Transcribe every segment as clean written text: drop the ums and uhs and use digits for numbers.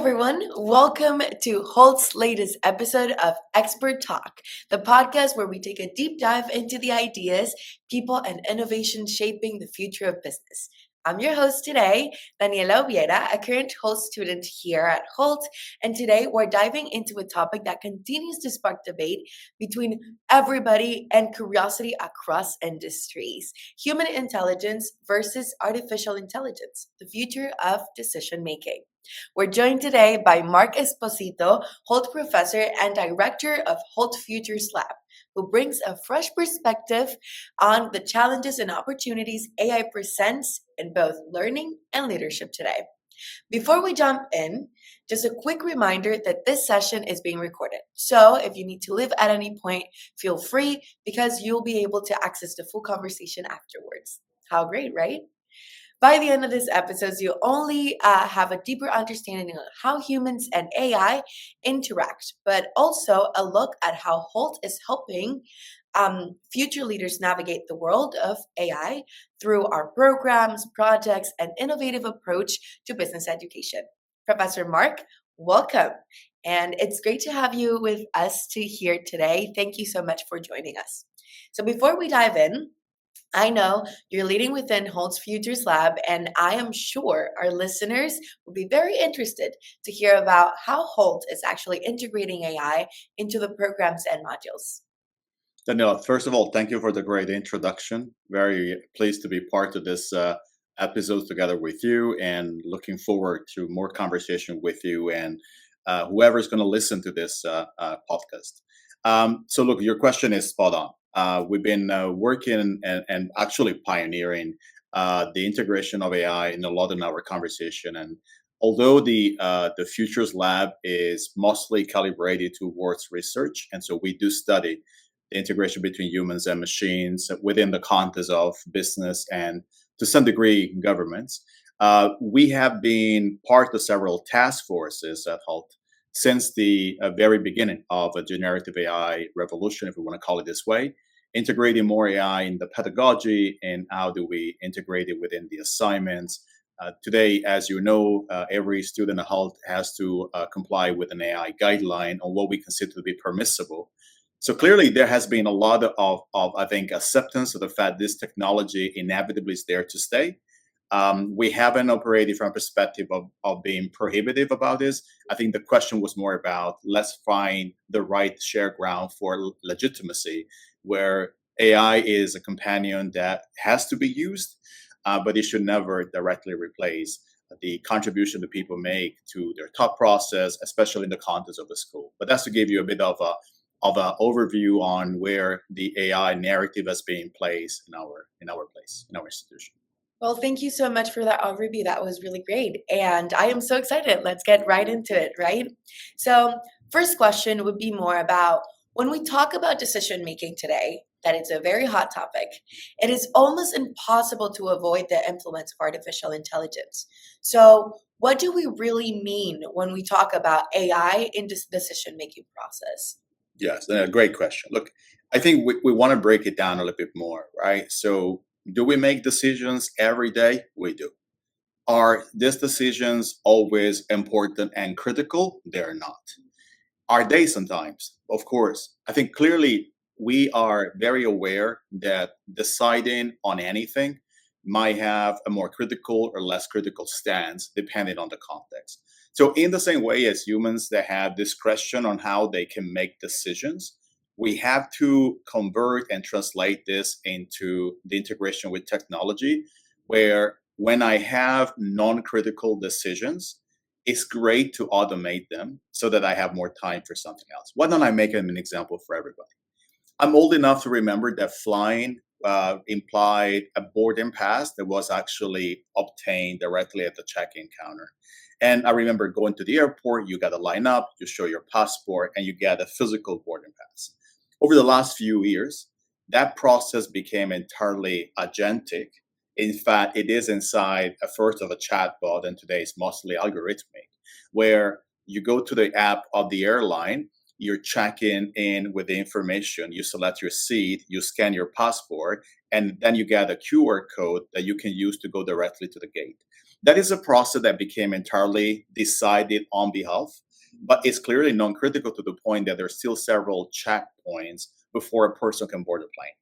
everyone. Welcome to Hult's latest episode of Expert Talk, the podcast where we take a deep dive into the ideas, people, and innovation shaping the future of business. I'm your host today, Daniella Ubiera, a current Hult student here at Hult, and today we're diving into a topic that continues to spark debate between everybody and curiosity across industries: human intelligence versus artificial intelligence, the future of decision making. We're joined today by Mark Esposito, Hult professor and director of Hult Futures Lab, who brings a fresh perspective on the challenges and opportunities AI presents in both learning and leadership today. Before we jump in, just a quick reminder that this session is being recorded. So if you need to leave at any point, feel free because you'll be able to access the full conversation afterwards. How great, right? By the end of this episode, you'll only have a deeper understanding of how humans and AI interact, but also a look at how Hult is helping future leaders navigate the world of AI through our programs, projects, and innovative approach to business education. Professor Mark, welcome. And it's great to have you with us here today. Thank you so much for joining us. So before we dive in, I know you're leading within Hult's Futures Lab, and I am sure our listeners will be very interested to hear about how Hult is actually integrating AI into the programs and modules. Daniela, first of all, thank you for the great introduction. Very pleased to be part of this episode together with you, and looking forward to more conversation with you and whoever's going to listen to this podcast. So, look, your question is spot on. We've been working and actually pioneering the integration of AI in a lot in our conversation. And although the Futures Lab is mostly calibrated towards research, and so we do study the integration between humans and machines within the context of business and to some degree governments, we have been part of several task forces at Hult since the very beginning of a generative AI revolution, if we want to call it this way, integrating more AI in the pedagogy and how do we integrate it within the assignments. Today, as you know, every student at Hult has to comply with an AI guideline on what we consider to be permissible. So clearly, there has been a lot of I think, acceptance of the fact this technology inevitably is there to stay. We haven't operated from a perspective of being prohibitive about this. I think the question was more about let's find the right share ground for legitimacy, where AI is a companion that has to be used, but it should never directly replace the contribution that people make to their thought process, especially in the context of the school. But that's to give you a bit of an overview on where the AI narrative has been placed in our institution. Well, thank you so much for that overview. That was really great. And I am so excited. Let's get right into it, right? So, first question would be more about when we talk about decision making today, that it's a very hot topic, it is almost impossible to avoid the influence of artificial intelligence. So, what do we really mean when we talk about AI in this decision making process? Yes, a great question. Look, I think we want to break it down a little bit more, right? So, do we make decisions every day? We do. Are these decisions always important and critical? They're not. Are they sometimes? Of course. I think clearly we are very aware that deciding on anything might have a more critical or less critical stance depending on the context. So, in the same way as humans that have discretion on how they can make decisions, we have to convert and translate this into the integration with technology, where when I have non critical decisions, it's great to automate them so that I have more time for something else. Why don't I make an example for everybody? I'm old enough to remember that flying implied a boarding pass that was actually obtained directly at the check-in counter. And I remember going to the airport, you got to line up, you show your passport, and you get a physical boarding pass. Over the last few years, that process became entirely agentic. In fact, it is inside a first of a chatbot, and today it's mostly algorithmic, where you go to the app of the airline, you're checking in with the information, you select your seat, you scan your passport, and then you get a QR code that you can use to go directly to the gate. That is a process that became entirely decided on behalf, but it's clearly non-critical to the point that there's still several checkpoints before a person can board a plane.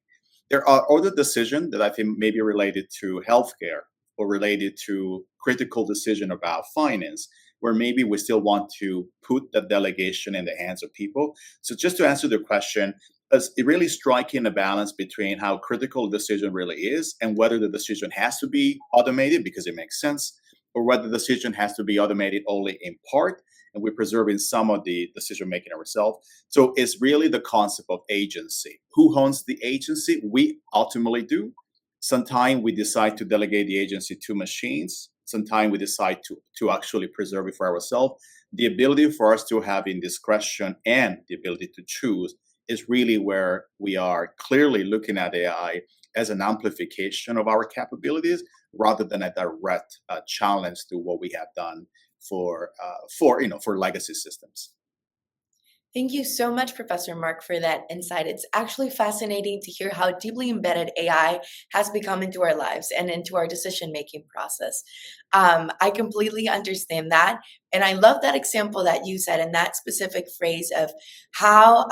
There are other decisions that I think may be related to healthcare or related to critical decision about finance, where maybe we still want to put the delegation in the hands of people. So just to answer the question, is it really striking a balance between how critical the decision really is and whether the decision has to be automated because it makes sense, or whether the decision has to be automated only in part and we're preserving some of the decision making ourselves. So it's really the concept of agency. Who owns the agency? We ultimately do. Sometimes we decide to delegate the agency to machines. Sometimes we decide to actually preserve it for ourselves. The ability for us to have indiscretion and the ability to choose is really where we are clearly looking at AI as an amplification of our capabilities rather than a direct challenge to what we have done for legacy systems. Thank you so much, Professor Mark, for that insight. It's actually fascinating to hear how deeply embedded AI has become into our lives and into our decision making process. I completely understand that. And I love that example that you said and that specific phrase of how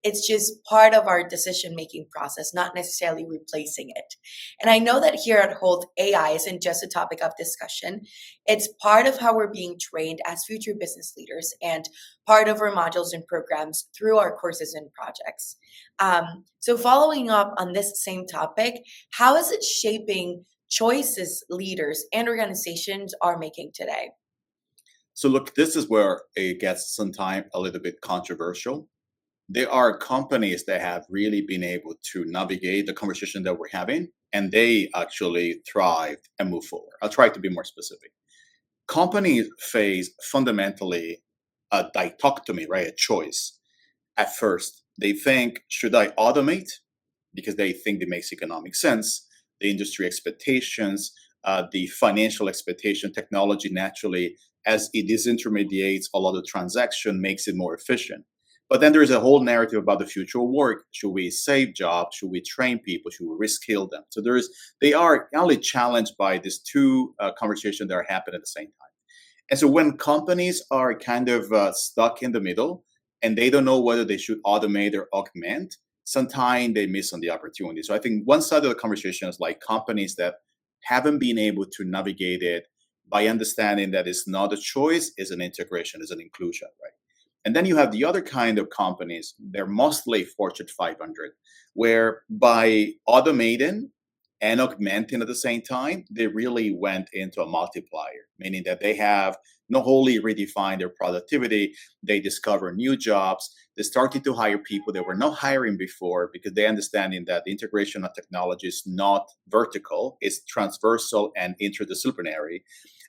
it's just part of our decision making process, not necessarily replacing it. And I know that here at Hult, AI isn't just a topic of discussion, it's part of how we're being trained as future business leaders and part of our modules and programs through our courses and projects. So, following up on this same topic, how is it shaping choices leaders and organizations are making today? So look, this is where it gets sometimes a little bit controversial. There are companies that have really been able to navigate the conversation that we're having, and they actually thrived and move forward. I'll try to be more specific. Companies face fundamentally a dichotomy, right? A choice. At first, they think, should I automate? Because they think it makes economic sense. The industry expectations, the financial expectation, technology naturally, as it disintermediates a lot of transaction, makes it more efficient. But then there's a whole narrative about the future of work. Should we save jobs? Should we train people? Should we reskill them? So they are only challenged by these two conversations that are happening at the same time. And so when companies are kind of stuck in the middle and they don't know whether they should automate or augment, sometimes they miss on the opportunity. So I think one side of the conversation is like companies that haven't been able to navigate it by understanding that it's not a choice, it's an integration, it's an inclusion, right? And then you have the other kind of companies, they're mostly Fortune 500, where by automating and augmenting at the same time, they really went into a multiplier, meaning that they have not wholly redefined their productivity. They discover new jobs. They started to hire people that were not hiring before because they understanding that the integration of technology is not vertical, it's transversal and interdisciplinary.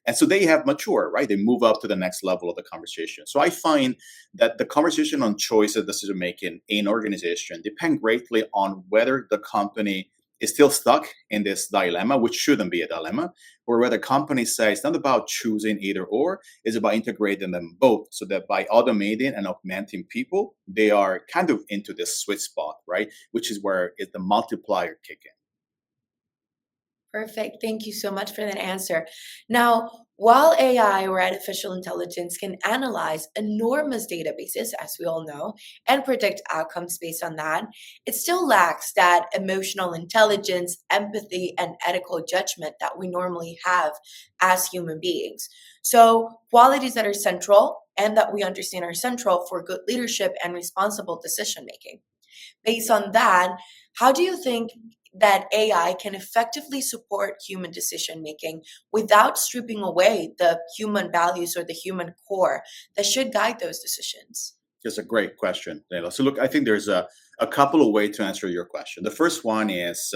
And so they have matured, right? They move up to the next level of the conversation. So I find that the conversation on choice of decision making in organization depend greatly on whether the company is still stuck in this dilemma, which shouldn't be a dilemma, or whether companies say it's not about choosing either or, it's about integrating them both so that by automating and augmenting people, they are kind of into this sweet spot, right? Which is where the multiplier kick in. Perfect. Thank you so much for that answer. Now, while AI or artificial intelligence can analyze enormous databases, as we all know, and predict outcomes based on that, it still lacks that emotional intelligence, empathy, and ethical judgment that we normally have as human beings. So, qualities that are central and that we understand are central for good leadership and responsible decision making. Based on that, how do you think that AI can effectively support human decision making without stripping away the human values or the human core that should guide those decisions? It's a great question, Daniela. So look, I think there's a couple of ways to answer your question. The first one is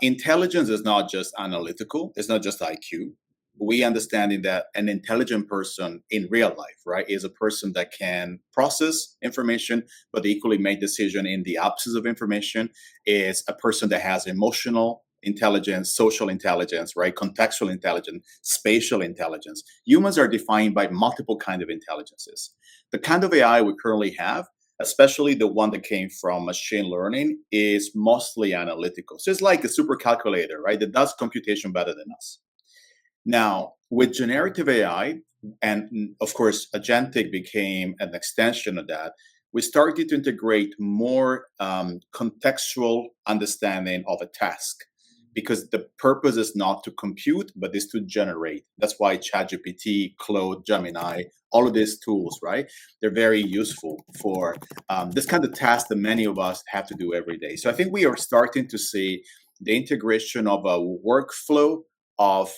intelligence is not just analytical, it's not just IQ. We understanding that an intelligent person in real life, right, is a person that can process information, but equally make decision in the absence of information. Is a person that has emotional intelligence, social intelligence, right? Contextual intelligence, spatial intelligence. Humans are defined by multiple kind of intelligences. The kind of AI we currently have, especially the one that came from machine learning, is mostly analytical. So it's like a super calculator, right? That does computation better than us. Now, with generative AI, and of course, agentic became an extension of that, we started to integrate more contextual understanding of a task because the purpose is not to compute, but is to generate. That's why ChatGPT, Claude, Gemini, all of these tools, right? They're very useful for this kind of task that many of us have to do every day. So I think we are starting to see the integration of a workflow of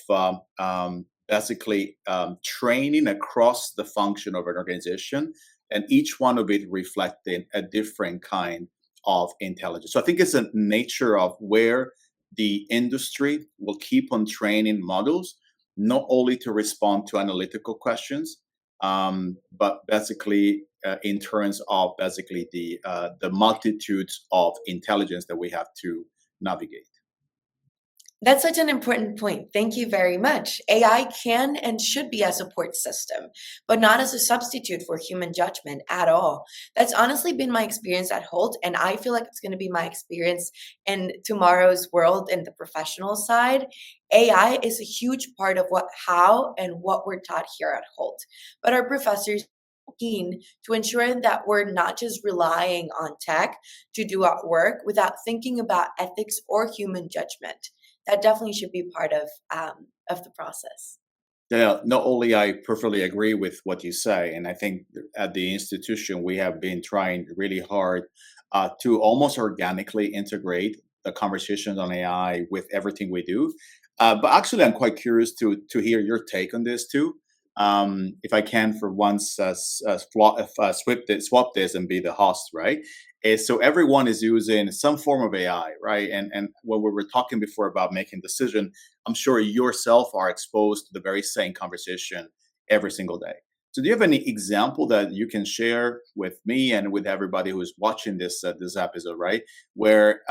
basically training across the function of an organization, and each one of it reflecting a different kind of intelligence. So I think it's a nature of where the industry will keep on training models, not only to respond to analytical questions, but basically in terms of basically the multitudes of intelligence that we have to navigate. That's such an important point. Thank you very much. AI can and should be a support system, but not as a substitute for human judgment at all. That's honestly been my experience at Hult, and I feel like it's going to be my experience in tomorrow's world in the professional side. AI is a huge part of how, and what we're taught here at Hult, but our professors are keen to ensure that we're not just relying on tech to do our work without thinking about ethics or human judgment. That definitely should be part of the process. Yeah, not only I perfectly agree with what you say, and I think at the institution we have been trying really hard to almost organically integrate the conversations on AI with everything we do. But actually, I'm quite curious to hear your take on this too. If I can, for once, swap this and be the host, right? So everyone is using some form of AI, right? And when we were talking before about making decision, I'm sure yourself are exposed to the very same conversation every single day. So, do you have any example that you can share with me and with everybody who is watching this episode, right? Where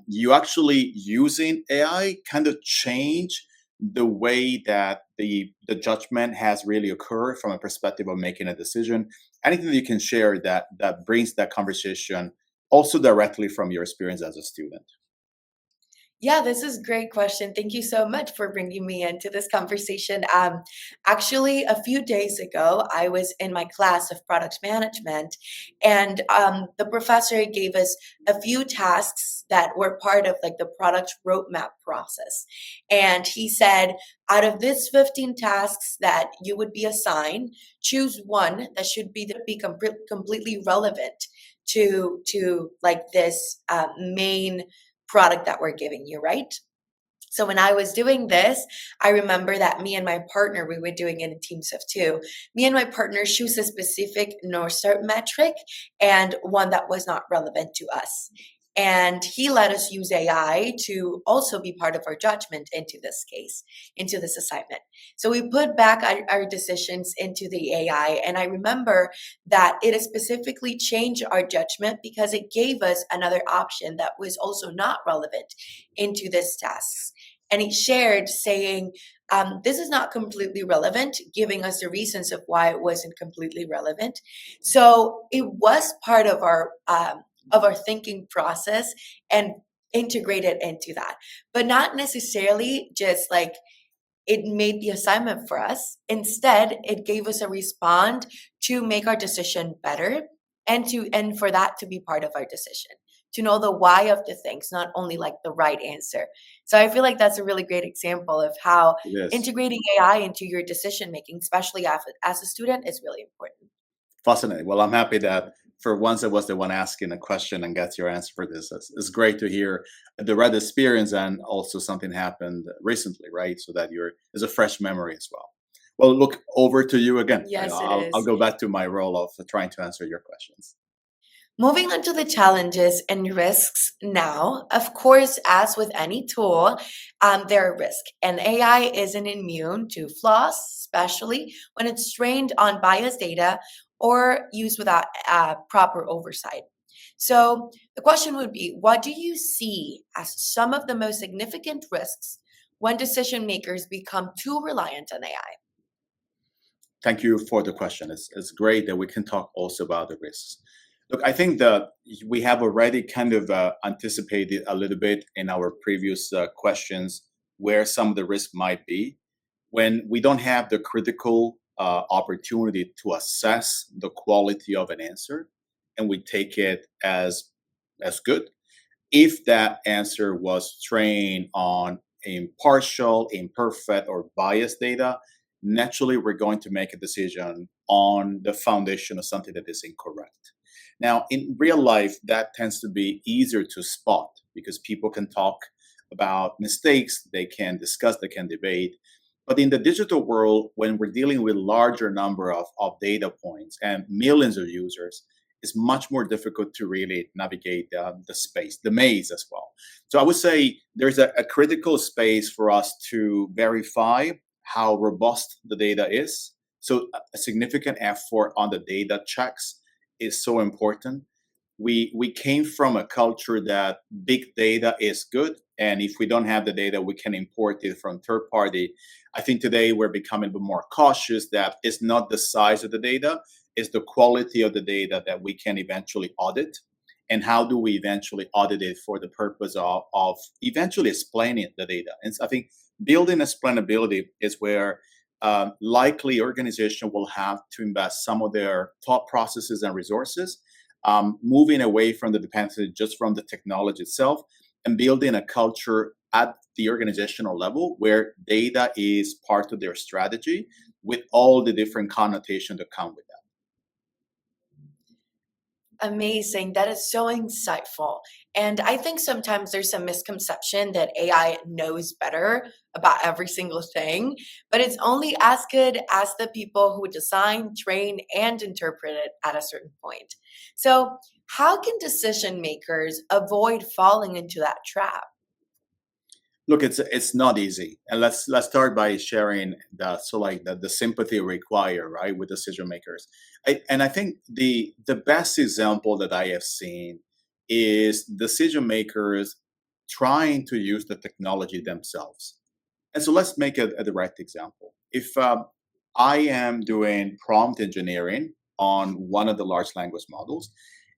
you actually using AI kind of change the way that the judgment has really occurred from a perspective of making a decision? Anything that you can share that brings that conversation also directly from your experience as a student? Yeah, this is a great question. Thank you so much for bringing me into this conversation. Actually, a few days ago, I was in my class of product management, and the professor gave us a few tasks that were part of like the product roadmap process. And he said, out of these 15 tasks that you would be assigned, choose one that should be completely relevant to like this main product that we're giving you, right? So when I was doing this, I remember that me and my partner, we were doing it in teams of two. Me and my partner choose a specific North Star metric and one that was not relevant to us. And he let us use AI to also be part of our judgment into this case, into this assignment. So we put back our decisions into the AI. And I remember that it specifically changed our judgment because it gave us another option that was also not relevant into this task. And he shared saying, this is not completely relevant, giving us the reasons of why it wasn't completely relevant. So it was part of our thinking process and integrated into that, but not necessarily just like it made the assignment for us. Instead, it gave us a respond to make our decision better and for that to be part of our decision, to know the why of the things, not only like the right answer. So I feel like that's a really great example of how Yes. integrating AI into your decision making, especially as a student, is really important. Fascinating. Well, I'm happy that for once I was the one asking a question and got your answer for this. It's great to hear the red experience and also something happened recently, right? So that it's a fresh memory as well. Well, look over to you again. Yes, it I'll is. go back to my role of trying to answer your questions. Moving on to the challenges and risks now, of course, as with any tool, there are risks, and AI isn't immune to flaws, especially when it's trained on biased data or used without proper oversight. So the question would be, what do you see as some of the most significant risks when decision makers become too reliant on AI? Thank you for the question. It's great that we can talk also about the risks. Look, I think that we have already kind of anticipated a little bit in our previous questions where some of the risks might be when we don't have the critical opportunity to assess the quality of an answer, and we take it as good. If that answer was trained on impartial, imperfect, or biased data, naturally we're going to make a decision on the foundation of something that is incorrect. Now, in real life, that tends to be easier to spot because people can talk about mistakes, they can discuss, they can debate. But in the digital world, when we're dealing with larger number of data points and millions of users, it's much more difficult to really navigate the space, the maze as well. So I would say there's a critical space for us to verify how robust the data is. So a significant effort on the data checks is so important. We came from a culture that big data is good, and if we don't have the data, we can import it from third party. I think today we're becoming a bit more cautious that it's not the size of the data, it's the quality of the data that we can eventually audit. And how do we eventually audit it for the purpose of eventually explaining the data? And so I think building explainability is where likely organization will have to invest some of their thought processes and resources, moving away from the dependency just from the technology itself and building a culture at the organizational level where data is part of their strategy with all the different connotations that come with that. Amazing. That is so insightful. And I think sometimes there's some misconception that AI knows better about every single thing, but it's only as good as the people who design, train, and interpret it at a certain point. So, how can decision makers avoid falling into that trap? Look, it's not easy, and let's start by sharing the sympathy required, right, with decision makers. And I think the best example that I have seen is decision makers trying to use the technology themselves. And so let's make a direct example. If I am doing prompt engineering on one of the large language models,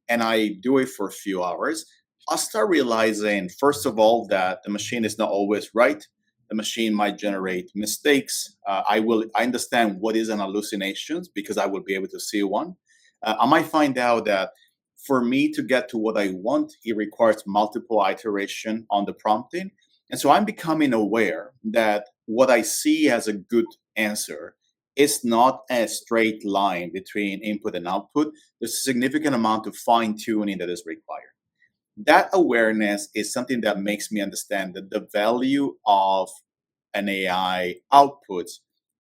and I do it for a few hours, I'll start realizing, first of all, that the machine is not always right. The machine might generate mistakes. I understand what is an hallucinations because I will be able to see one. I might find out that for me to get to what I want, it requires multiple iteration on the prompting. And so I'm becoming aware that what I see as a good answer is not a straight line between input and output. There's a significant amount of fine tuning that is required. That awareness is something that makes me understand that the value of an AI output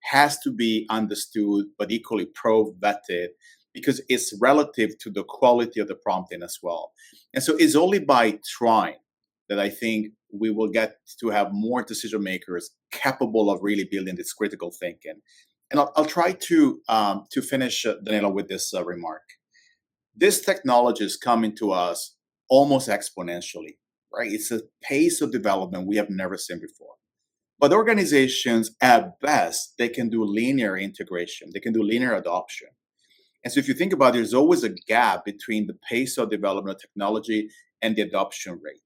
has to be understood, but equally pro-vetted because it's relative to the quality of the prompting as well. And so it's only by trying that I think we will get to have more decision makers capable of really building this critical thinking. And I'll try to finish, Daniela, with this remark. This technology is coming to us almost exponentially, right? It's a pace of development we have never seen before. But organizations, at best, they can do linear integration, they can do linear adoption. And so if you think about it, there's always a gap between the pace of development of technology and the adoption rate.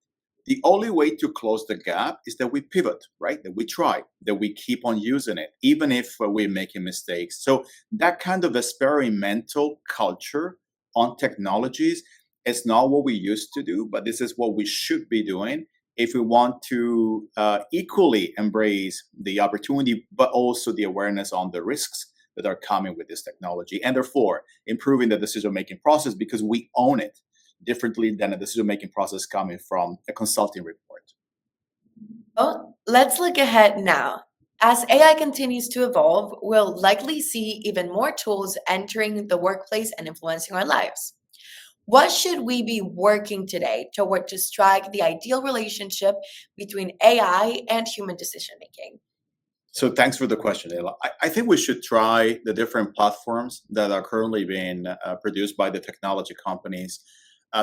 The only way to close the gap is that we pivot, right? That we try, that we keep on using it, even if we're making mistakes. So that kind of experimental culture on technologies is not what we used to do, but this is what we should be doing if we want to equally embrace the opportunity, but also the awareness on the risks that are coming with this technology, and therefore improving the decision-making process because we own it differently than a decision-making process coming from a consulting report. Well, let's look ahead now. As AI continues to evolve, we'll likely see even more tools entering the workplace and influencing our lives. What should we be working today toward to strike the ideal relationship between AI and human decision making? So thanks for the question, Ayla. I think we should try the different platforms that are currently being produced by the technology companies.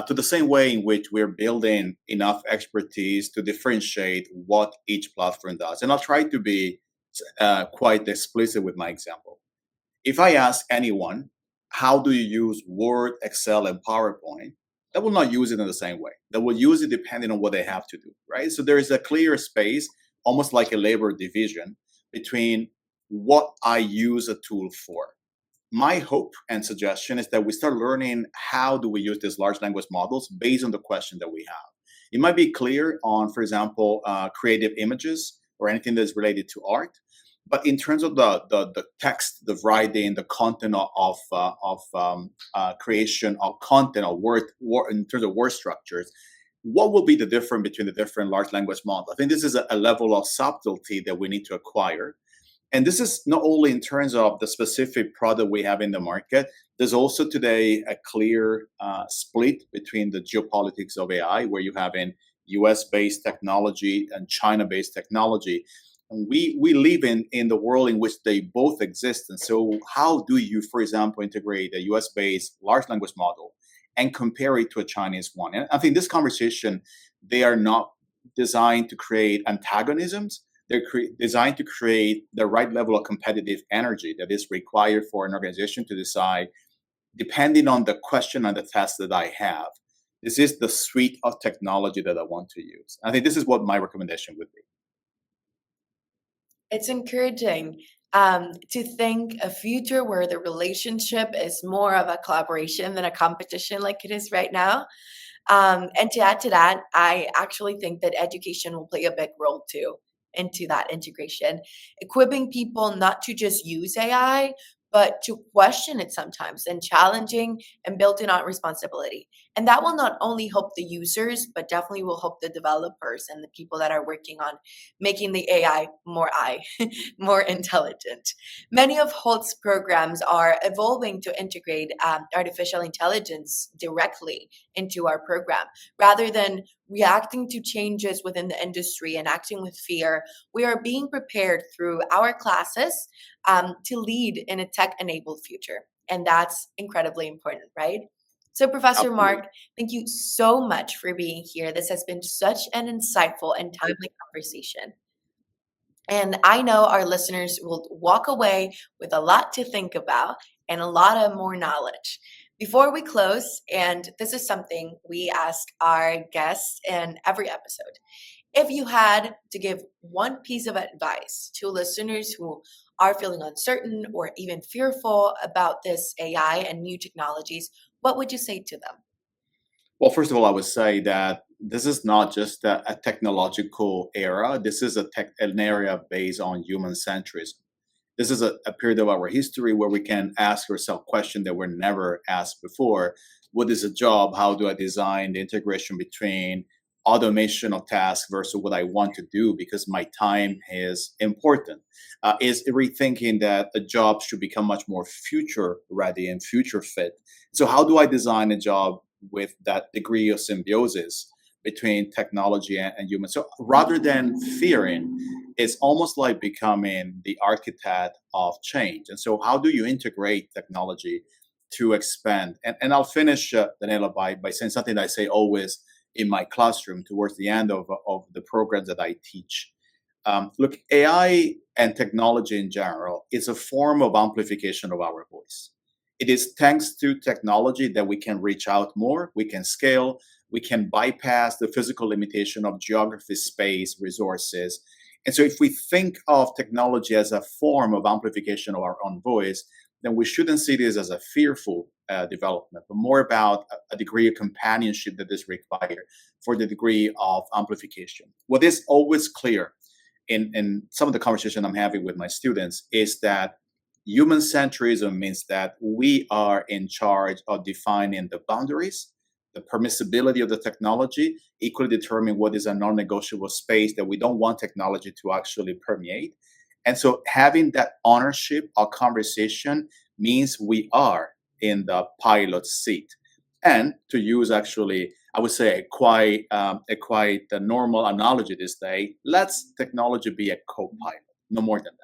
to the same way in which we're building enough expertise to differentiate what each platform does. And I'll try to be quite explicit with my example. If I ask anyone, how do you use Word, Excel, and PowerPoint? They will not use it in the same way. They will use it depending on what they have to do, right? So there is a clear space, almost like a labor division, between what I use a tool for. My hope and suggestion is that we start learning how do we use these large language models based on the question that we have. It might be clear on, for example, creative images or anything that's related to art, but in terms of the text, the writing, the content of creation of content or in terms of word structures, what will be the difference between the different large language models? I think this is a level of subtlety that we need to acquire, and this is not only in terms of the specific product we have in the market. There's also today a clear split between the geopolitics of AI, where you have in US-based technology and China-based technology. And we live in the world in which they both exist. And so how do you, for example, integrate a US-based large language model and compare it to a Chinese one? And I think this conversation, they are not designed to create antagonisms. They're designed to create the right level of competitive energy that is required for an organization to decide, depending on the question and the task that I have, this is the suite of technology that I want to use. I think this is what my recommendation would be. It's encouraging to think a future where the relationship is more of a collaboration than a competition like it is right now. And to add to that, I actually think that education will play a big role too into that integration, equipping people not to just use AI, but to question it sometimes and challenging and building on responsibility. And that will not only help the users, but definitely will help the developers and the people that are working on making the AI more intelligent. Many of Hult's programs are evolving to integrate artificial intelligence directly into our program rather than reacting to changes within the industry and acting with fear. We are being prepared through our classes to lead in a tech enabled future. And that's incredibly important, right? So, Professor Absolutely. Mark, thank you so much for being here. This has been such an insightful and timely conversation. And I know our listeners will walk away with a lot to think about and a lot of more knowledge. Before we close, and this is something we ask our guests in every episode, if you had to give one piece of advice to listeners who are feeling uncertain or even fearful about this AI and new technologies, what would you say to them? Well, first of all, I would say that this is not just a technological era. This is an area based on human centrism. This is a period of our history where we can ask ourselves questions that were never asked before. What is a job? How do I design the integration between automation of tasks versus what I want to do because my time is important? Is rethinking that a job should become much more future ready and future fit. So, how do I design a job with that degree of symbiosis between technology and humans? So, rather than fearing, it's almost like becoming the architect of change. And so, how do you integrate technology to expand? And I'll finish, Daniela, by saying something that I say always in my classroom towards the end of the programs that I teach. Look, AI and technology in general is a form of amplification of our voice. It is thanks to technology that we can reach out more, we can scale, we can bypass the physical limitation of geography, space, resources. And so, if we think of technology as a form of amplification of our own voice, then we shouldn't see this as a fearful development, but more about a degree of companionship that is required for the degree of amplification. What is always clear in some of the conversation I'm having with my students is that human centrism means that we are in charge of defining the boundaries, the permissibility of the technology, equally determine what is a non-negotiable space that we don't want technology to actually permeate. And so having that ownership of conversation means we are in the pilot seat. And to use actually, I would say a quite normal analogy this day, let's technology be a co-pilot, no more than that.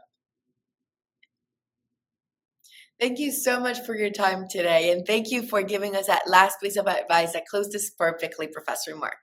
Thank you so much for your time today. And thank you for giving us that last piece of advice that closed this perfectly, Professor Mark.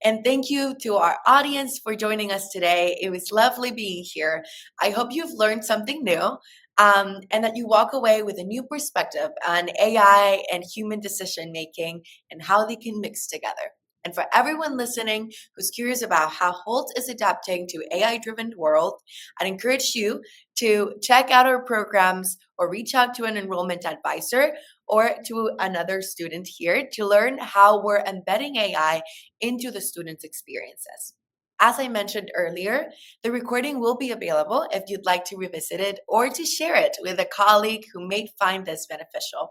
And thank you to our audience for joining us today. It was lovely being here. I hope you've learned something new. And that you walk away with a new perspective on AI and human decision making and how they can mix together. And for everyone listening who's curious about how Hult is adapting to AI-driven world, I'd encourage you to check out our programs or reach out to an enrollment advisor or to another student here to learn how we're embedding AI into the students' experiences. As I mentioned earlier, the recording will be available if you'd like to revisit it or to share it with a colleague who may find this beneficial.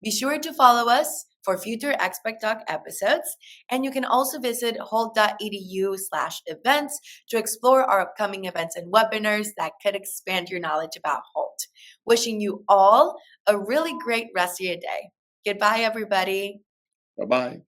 Be sure to follow us for future Expert Talk episodes, and you can also visit hult.edu/events to explore our upcoming events and webinars that could expand your knowledge about Hult. Wishing you all a really great rest of your day. Goodbye, everybody. Bye bye.